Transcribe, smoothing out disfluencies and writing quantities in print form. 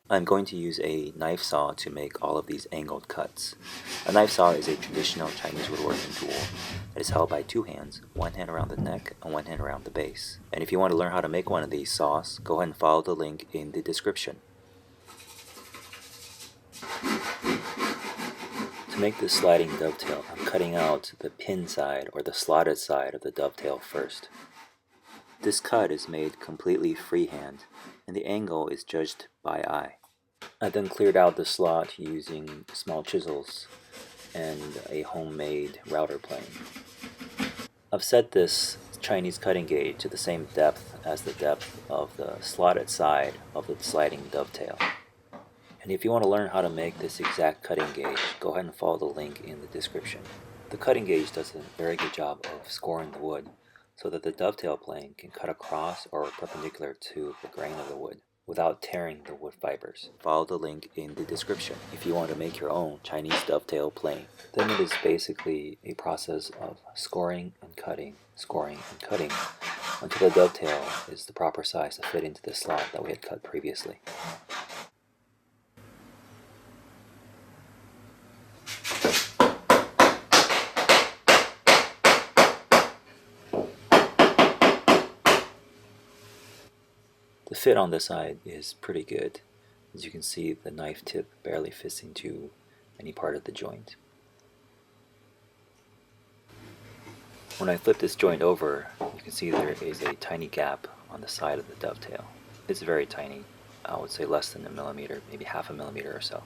I'm going to use a knife saw to make all of these angled cuts. A knife saw is a traditional Chinese woodworking tool that is held by two hands, one hand around the neck and one hand around the base. And if you want to learn how to make one of these saws, go ahead and follow the link in the description. To make this sliding dovetail, I'm cutting out the pin side or the slotted side of the dovetail first. This cut is made completely freehand, and the angle is judged by eye. I then cleared out the slot using small chisels and a homemade router plane. I've set this Chinese cutting gauge to the same depth as the depth of the slotted side of the sliding dovetail. And if you want to learn how to make this exact cutting gauge, go ahead and follow the link in the description. The cutting gauge does a very good job of scoring the wood so that the dovetail plane can cut across or perpendicular to the grain of the wood without tearing the wood fibers. Follow the link in the description if you want to make your own Chinese dovetail plane. Then it is basically a process of scoring and cutting until the dovetail is the proper size to fit into the slot that we had cut previously. The fit on this side is pretty good. As you can see, the knife tip barely fits into any part of the joint. When I flip this joint over, you can see there is a tiny gap on the side of the dovetail. It's very tiny. I would say less than a millimeter, maybe half a millimeter or so.